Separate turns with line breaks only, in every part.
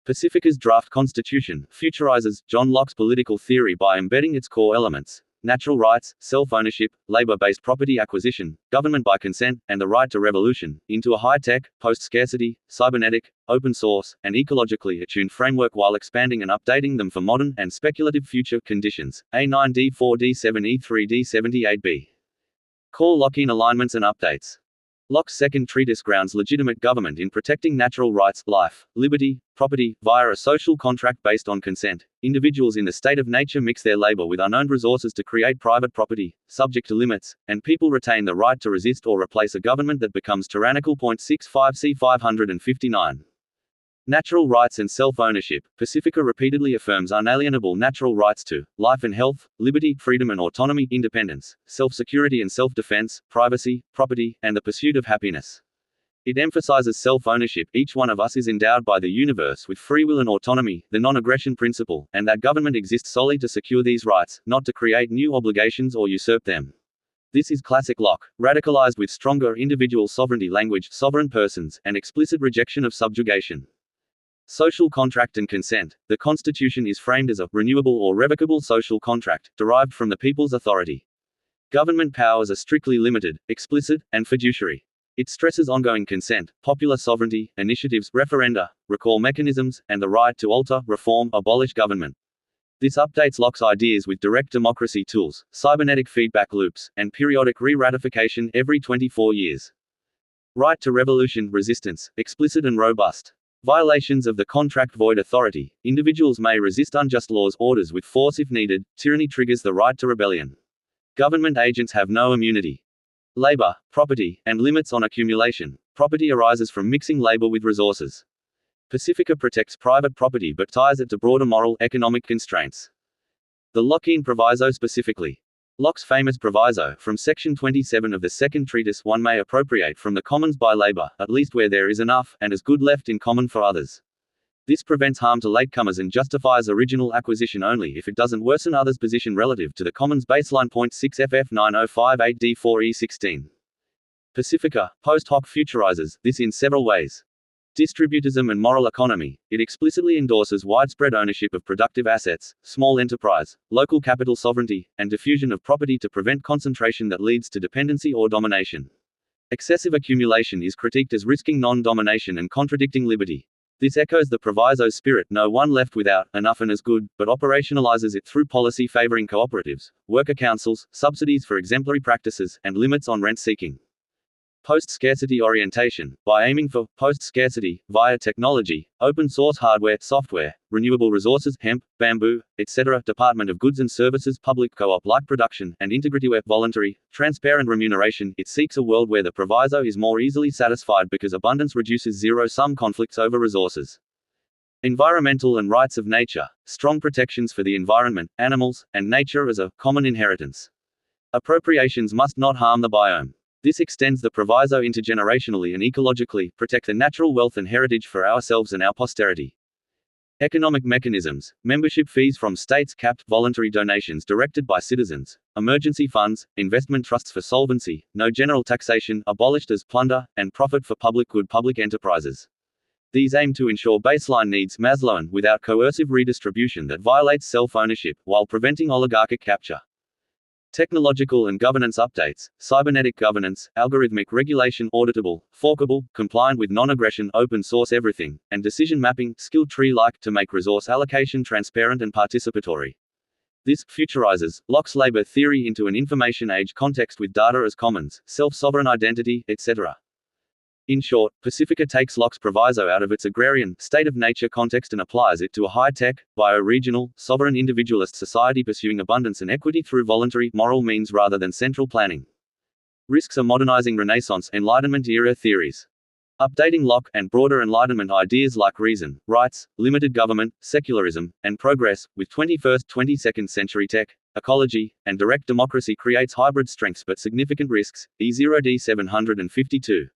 Pacifica's draft constitution futurizes John Locke's political theory by embedding its core elements: natural rights, self-ownership, labor-based property acquisition, government by consent, and the right to revolution, into a high-tech, post-scarcity, cybernetic, open-source, and ecologically attuned framework while expanding and updating them for modern and speculative future conditions. A9D4D7E3D78B. Core Lockean alignments and updates. Locke's second treatise grounds legitimate government in protecting natural rights, life, liberty, property, via a social contract based on consent. Individuals in the state of nature mix their labor with unowned resources to create private property, subject to limits, and people retain the right to resist or replace a government that becomes tyrannical. 65 C 559. Natural rights and self-ownership. Pacifica repeatedly affirms unalienable natural rights to life and health, liberty, freedom and autonomy, independence, self-security and self-defense, privacy, property, and the pursuit of happiness. It emphasizes self-ownership. Each one of us is endowed by the universe with free will and autonomy, the non-aggression principle, and that government exists solely to secure these rights, not to create new obligations or usurp them. This is classic Locke, radicalized with stronger individual sovereignty language, sovereign persons, and explicit rejection of subjugation. Social contract and consent. The Constitution is framed as a renewable or revocable social contract, derived from the people's authority. Government powers are strictly limited, explicit, and fiduciary. It stresses ongoing consent, popular sovereignty, initiatives, referenda, recall mechanisms, and the right to alter, reform, abolish government. This updates Locke's ideas with direct democracy tools, cybernetic feedback loops, and periodic re-ratification every 24 years. Right to revolution, resistance, explicit and robust. Violations of the contract void authority. Individuals may resist unjust laws, orders with force if needed. Tyranny triggers the right to rebellion. Government agents have no immunity. Labor, property, and limits on accumulation. Property arises from mixing labor with resources. Pacifica protects private property but ties it to broader moral, economic constraints. The Lockean proviso specifically. Locke's famous proviso, from section 27 of the second treatise: one may appropriate from the commons by labor, at least where there is enough, and as good left in common for others. This prevents harm to latecomers and justifies original acquisition only if it doesn't worsen others' position relative to the commons baseline. 6 FF 9058 D4E16. Pacifica, post hoc futurizes this in several ways. Distributism and moral economy. It explicitly endorses widespread ownership of productive assets, small enterprise, local capital sovereignty, and diffusion of property to prevent concentration that leads to dependency or domination. Excessive accumulation is critiqued as risking non-domination and contradicting liberty. This echoes the proviso's spirit: no one left without enough and as good, but operationalizes it through policy favoring cooperatives, worker councils, subsidies for exemplary practices, and limits on rent seeking. Post-scarcity orientation. By aiming for post-scarcity via technology, open-source hardware, software, renewable resources, hemp, bamboo, etc., Department of Goods and Services, public co-op-like production, and integrity where voluntary, transparent remuneration, it seeks a world where the proviso is more easily satisfied because abundance reduces zero-sum conflicts over resources. Environmental and rights of nature. Strong protections for the environment, animals, and nature as a common inheritance. Appropriations must not harm the biome. This extends the proviso intergenerationally and ecologically, protect the natural wealth and heritage for ourselves and our posterity. Economic mechanisms. Membership fees from states capped, voluntary donations directed by citizens, emergency funds, investment trusts for solvency, no general taxation, abolished as plunder, and profit for public good, public enterprises. These aim to ensure baseline needs Maslowian without coercive redistribution that violates self-ownership, while preventing oligarchic capture. Technological and governance updates. Cybernetic governance, algorithmic regulation, auditable, forkable, compliant with non-aggression, open source everything, and decision mapping, skill tree-like, to make resource allocation transparent and participatory. This futurizes Locke's labor theory into an information age context with data as commons, self-sovereign identity, etc. In short, Pacifica takes Locke's proviso out of its agrarian, state-of-nature context and applies it to a high-tech, bio-regional, sovereign individualist society pursuing abundance and equity through voluntary, moral means rather than central planning. Risks are modernizing Renaissance, Enlightenment-era theories. Updating Locke, and broader Enlightenment ideas like reason, rights, limited government, secularism, and progress, with 21st–22nd century tech, ecology, and direct democracy creates hybrid strengths but significant risks. E0D 752.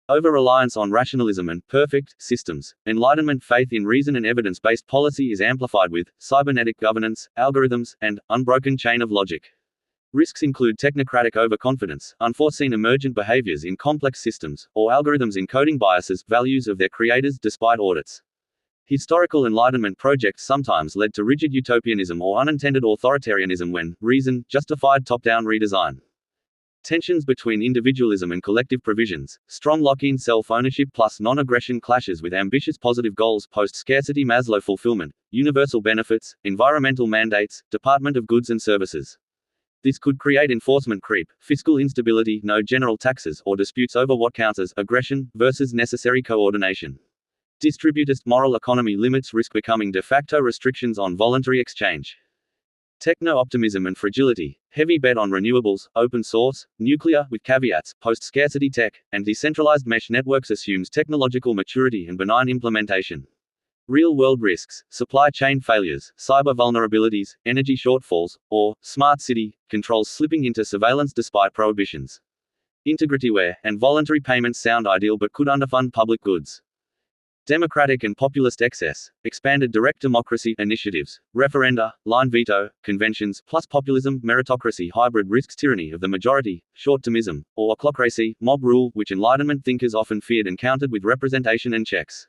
Over-reliance on rationalism and perfect systems. Enlightenment faith in reason and evidence-based policy is amplified with cybernetic governance, algorithms, and unbroken chain of logic. Risks include technocratic overconfidence, unforeseen emergent behaviors in complex systems, or algorithms encoding biases, values of their creators despite audits. Historical Enlightenment projects sometimes led to rigid utopianism or unintended authoritarianism when reason justified top-down redesign. Tensions between individualism and collective provisions, strong lock-in self-ownership plus non-aggression clashes with ambitious positive goals post-scarcity Maslow fulfillment, universal benefits, environmental mandates, Department of Goods and Services. This could create enforcement creep, fiscal instability, no general taxes, or disputes over what counts as aggression versus necessary coordination. Distributist moral economy limits risk becoming de facto restrictions on voluntary exchange. Techno-optimism and fragility, heavy bet on renewables, open source, nuclear, with caveats, post-scarcity tech, and decentralized mesh networks assumes technological maturity and benign implementation. Real-world risks, supply chain failures, cyber vulnerabilities, energy shortfalls, or smart city controls slipping into surveillance despite prohibitions. Integrityware and voluntary payments sound ideal but could underfund public goods. Democratic and populist excess, expanded direct democracy initiatives, referenda, line veto, conventions, plus populism, meritocracy, hybrid risks tyranny of the majority, short-termism, or ochlocracy, mob rule, which Enlightenment thinkers often feared and countered with representation and checks.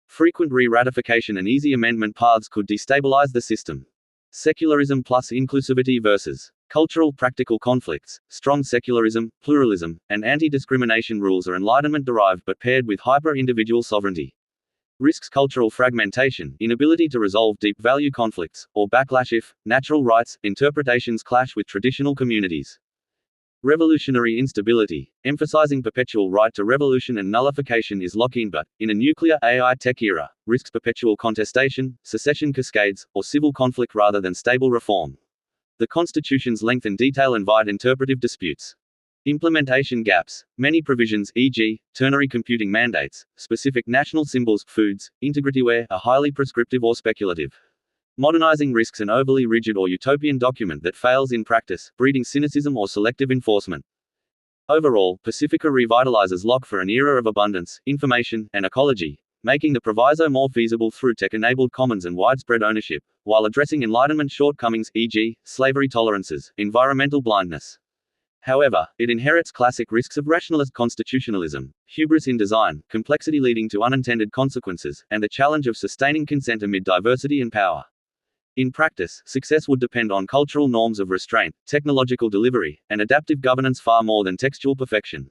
Frequent re-ratification and easy amendment paths could destabilize the system. Secularism plus inclusivity versus cultural practical conflicts, strong secularism, pluralism, and anti-discrimination rules are Enlightenment-derived but paired with hyper-individual sovereignty. Risks cultural fragmentation, inability to resolve deep value conflicts, or backlash if natural rights interpretations clash with traditional communities. Revolutionary instability, emphasizing perpetual right to revolution and nullification is lock-in but, in a nuclear AI tech era, risks perpetual contestation, secession cascades, or civil conflict rather than stable reform. The Constitution's length and detail invite interpretive disputes. Implementation gaps. Many provisions, e.g., ternary computing mandates, specific national symbols, foods, integrityware, are highly prescriptive or speculative. Modernizing risks an overly rigid or utopian document that fails in practice, breeding cynicism or selective enforcement. Overall, Pacifica revitalizes Locke for an era of abundance, information, and ecology, making the proviso more feasible through tech-enabled commons and widespread ownership, while addressing Enlightenment shortcomings, e.g., slavery tolerances, environmental blindness. However, it inherits classic risks of rationalist constitutionalism, hubris in design, complexity leading to unintended consequences, and the challenge of sustaining consent amid diversity and power. In practice, success would depend on cultural norms of restraint, technological delivery, and adaptive governance far more than textual perfection.